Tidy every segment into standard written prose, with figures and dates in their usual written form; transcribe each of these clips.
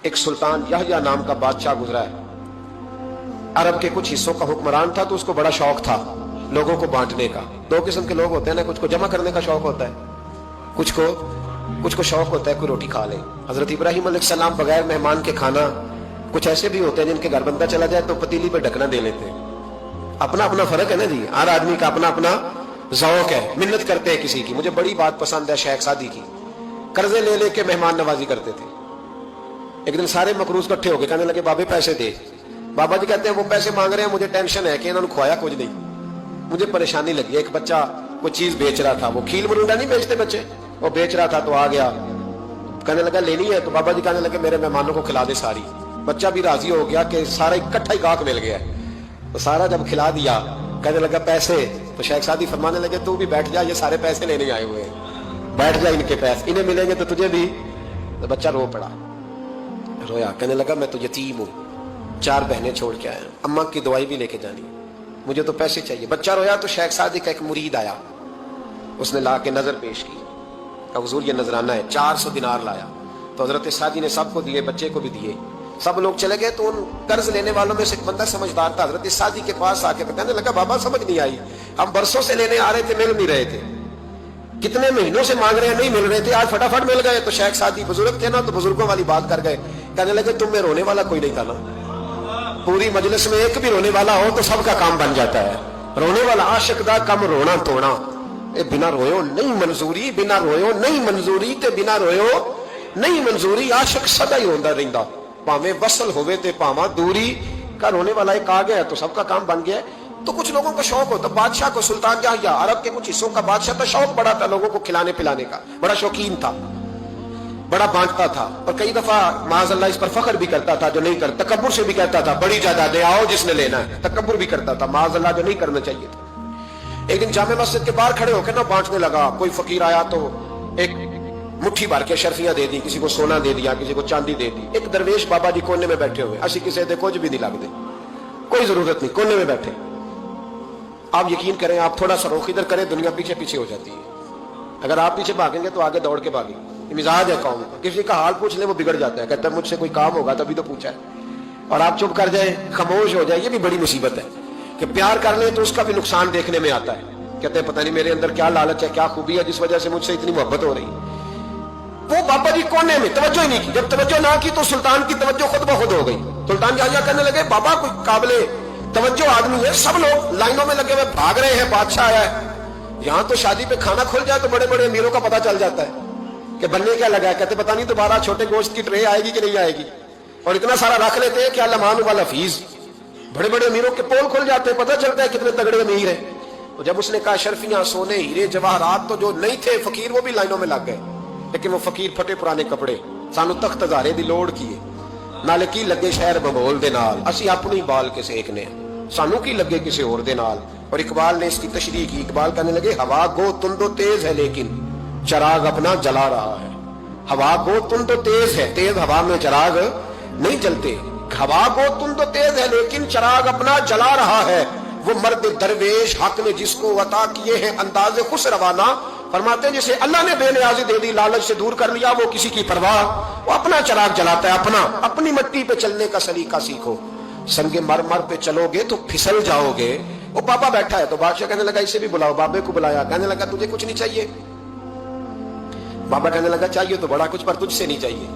ایک سلطان یحییٰ نام کا بادشاہ گزرا ہے. عرب کے کچھ حصوں کا حکمران تھا تو اس کو بڑا شوق تھا لوگوں کو بانٹنے کا. دو قسم کے لوگ ہوتے ہیں نا, کچھ کو جمع کرنے کا شوق ہوتا ہے, کچھ کو شوق ہوتا ہے کوئی روٹی کھا لے. حضرت ابراہیم علیہ السلام بغیر مہمان کے کھانا, کچھ ایسے بھی ہوتے ہیں جن کے گھر بندہ چلا جائے تو پتیلی پہ ڈھکنا دے لیتے ہیں. اپنا اپنا فرق ہے نا جی, ہر آدمی کا اپنا اپنا ذوق ہے, منت کرتے ہیں کسی کی. مجھے بڑی بات پسند ہے شیخ سعدی کی, قرضے لے لے کے مہمان نوازی کرتے تھے. ایک دن سارے مقروض اکٹھے ہو گئے, کہنے لگے بابے پیسے دے. بابا جی کہتے ہیں وہ پیسے مانگ رہے ہیں, مجھے ٹینشن ہے کہ انہوں نے کھوایا کچھ نہیں, مجھے پریشانی لگی. ایک بچہ کوئی چیز بیچ رہا تھا, وہ کھیل مرونڈا نہیں بیچتے بچے, وہ بیچ رہا تھا تو آ گیا, کہنے لگا لینی ہے. تو بابا جی کہنے لگے میرے مہمانوں کو کھلا دے ساری. بچہ بھی راضی ہو گیا کہ سارا اکٹھا ہی گاہک مل گیا ہے, تو سارا جب کھلا دیا کہنے لگا پیسے. تو شیخ سعدی فرمانے لگے تو بھی بیٹھ جا, یہ سارے پیسے لینے آئے ہوئے ہیں, بیٹھ جا, ان کے پیسے انہیں ملیں گے تو تجھے بھی. تو بچہ رو پڑا, رویا, کہنے لگا میں تو یتیم ہوں, 4 بہنیں چھوڑ کے آیا, اماں کی دوائی بھی لے کے جانی, مجھے تو پیسے چاہیے. بچہ رویا تو شیخ سعدی کا ایک مرید آیا, اس نے لا کے نظر پیش کی, کہ حضور یہ نذرانہ ہے. 400 دینار لایا. تو حضرت سعدی نے سب کو دیے, بچے کو بھی دیے. سب لوگ چلے گئے تو ان قرض لینے والوں میں سے ایک بندہ سمجھدار تھا, حضرت سعدی کے پاس آ کے کہنے لگا بابا سمجھ نہیں آئی, ہم برسوں سے لینے آ رہے تھے مل نہیں رہے تھے, کتنے مہینوں سے مانگ رہے ہیں نہیں مل رہے تھے, آج فٹافٹ مل گئے. تو شیخ سعدی بزرگ تھے نا, تو بزرگوں والی بات کر گئے, کہنے لگے تم میں رونے والا کوئی نہیں تھا نا, پوری مجلس میں ایک بھی رونے والا ہو تو سب کا کام بن جاتا ہے. رونے والا عاشق دا کم رونا توڑا, اے بنا رویو نہیں منظوری, بنا رویو نہیں منظوری, تے بنا رویو نہیں منظوری. عاشق سدا ہی ہوندا رہندا, پاویں وصل ہوئے تے پاواں دوری. کا رونے والا ایک آ گیا ہے تو سب کا کام بن گیا ہے. تو کچھ لوگوں کو شوق ہوتا, بادشاہ کو سلطان یحییٰ عرب کے کچھ حصوں کا بادشاہ تھا, شوق بڑا تھا لوگوں کو کھلانے پلانے کا, بڑا شوقین تھا, بڑا بانٹتا تھا. اور کئی دفعہ معاذ اللہ اس پر فخر بھی کرتا تھا, جو نہیں کرتا, تکبر سے بھی کہتا تھا بڑی جائیدادیں آؤ جس نے لینا ہے, تکبر بھی کرتا تھا معاذ اللہ, جو نہیں کرنا چاہیے تھا. ایک دن جامع مسجد کے باہر کھڑے ہو کے نا بانٹنے لگا. کوئی فقیر آیا تو ایک مٹھی بھر کے شرفیاں دے دی, کسی کو سونا دے دیا, کسی کو چاندی دے دی. ایک درویش بابا جی کونے میں بیٹھے ہوئے, اسی کسی دے کچھ بھی نہیں لگ دے, کوئی ضرورت نہیں, کونے میں بیٹھے. آپ یقین کریں, آپ تھوڑا سا رخ ادھر کریں, دنیا پیچھے پیچھے ہو جاتی ہے. اگر آپ پیچھے بھاگیں گے تو آگے دوڑ کے بھاگیں. یہ مزاج ہے قوم کا, کسی کا حال پوچھ لیں وہ بگڑ جاتا ہے, کہتا ہے مجھ سے کوئی کام ہوگا تبھی تو پوچھا ہے, اور آپ چپ کر جائیں, خاموش ہو جائے. یہ بھی بڑی مصیبت ہے کہ پیار کر لیں تو اس کا بھی نقصان دیکھنے میں آتا ہے. کہتے ہیں پتہ نہیں میرے اندر کیا لالچ ہے, کیا خوبی ہے جس وجہ سے مجھ سے اتنی محبت ہو رہی. وہ بابا جی کونے میں توجہ ہی نہیں کی. جب توجہ نہ کی تو سلطان کی توجہ خود بخود ہو گئی. سلطان یحییٰ کہنے لگے بابا کوئی قابل توجہ آدمی ہے, سب لوگ لائنوں میں لگے ہوئے بھاگ رہے ہیں, بادشاہ آیا ہے. یہاں تو شادی پہ کھانا کھل جائے تو بڑے بڑے امیروں کا پتہ چل جاتا ہے کہ بننے کیا لگا ہے. کہتے پتہ نہیں دوبارہ چھوٹے گوشت کی ٹرے آئے گی کہ نہیں آئے گی, اور اتنا سارا رکھ لیتے ہیں کہ علمان والحفیظ. بڑے بڑے امیروں کے پول کھل جاتے ہیں, پتہ چلتا ہے کتنے تگڑے امیر ہیں. تو جب اس نے کہا شرفیاں, سونے, ہیرے, جواہرات, تو جو نہیں تھے فقیر وہ بھی لائنوں میں لگ گئے. لیکن وہ فقیر پھٹے پرانے کپڑے, سانو تخت ہزارے دی لوڑ کیے, نالے کی لگے شہر بمول دے نال, اسی اپنی بال کے سیکنے, سانو کی لگے کسی اور دے نال. اور اقبال نے اس کی تشریح کی. اقبال کہنے لگے ہوا گو تند و تیز ہے لیکن چراغ اپنا جلا رہا ہے. ہوا گو تند و تیز ہے, تیز ہوا میں چراغ نہیں جلتے. ہوا گو تند و تیز ہے لیکن چراغ اپنا جلا رہا ہے. وہ مرد درویش حق نے جس کو عطا کیے ہیں انداز خوش روانہ, فرماتے ہیں جسے اللہ نے بے نیازی دے دی, لالچ سے دور کر لیا, وہ کسی کی پرواہ, وہ اپنا چراغ جلاتا ہے. اپنی مٹی پہ چلنے کا سلیقہ سیکھو, سنگ مرمر پہ چلو گے تو پھسل جاؤ گے. وہ بابا بیٹھا ہے تو بادشاہ کہنے لگا اسے بھی بلاؤ. بابے کو بلایا, کہنے لگا تجھے کچھ نہیں چاہیے. بابا کہنے لگا چاہیے تو بڑا کچھ, پر تجھ سے نہیں چاہیے.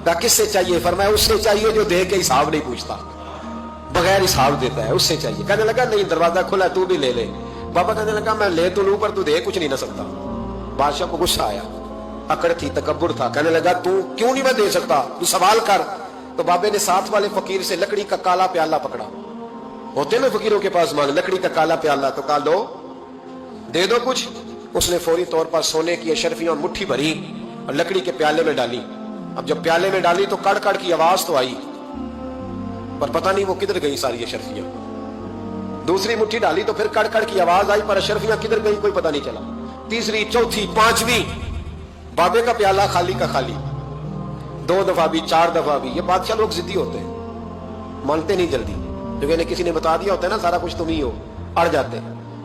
کہا کس سے چاہیے؟ فرمایا اس سے چاہیے جو دے کے حساب نہیں پوچھتا, بغیر حساب دیتا ہے, اس سے چاہیے. کہنے لگا نہیں, دروازہ کھلا, تو بھی لے لے. بابا کہنے لگا میں لے تو لوں پر تو دے کچھ نہیں نہ سکتا. بادشاہ کو غصہ آیا, اکڑ تھی, تکبر تھا. کہنے لگا تو کیوں نہیں میں دے سکتا, تو سوال کر. تو بابے نے ساتھ والے فقیر سے لکڑی کا کالا پیالہ پکڑا, ہوتے نا فقیروں کے پاس مانگ, لکڑی کا کالا پیالہ, تو کہا لو دے دو کچھ. اس نے فوری طور پر سونے کی اشرفیاں مٹھی بھری اور لکڑی کے پیالے میں ڈالی. اب جب پیالے میں ڈالی تو کڑ کڑ کی آواز تو آئی, پر پتہ نہیں وہ کدھر گئی ساری اشرفیاں. دوسری مٹھی ڈالی تو پھر کڑ کڑ کی آواز آئی, پر اشرفیاں کدھر گئی کوئی پتہ نہیں چلا. تیسری, چوتھی, پانچویں, بابے کا پیالہ خالی کا خالی. 2 دفعہ بھی, 4 دفعہ بھی. یہ بادشاہ لوگ ضدی ہوتے ہیں, مانتے نہیں جلدی. جو انہیں کسی نے بتا دیا ہوتا ہے نا سارا کچھ تم ہی ہو, اڑ جاتے ہیں.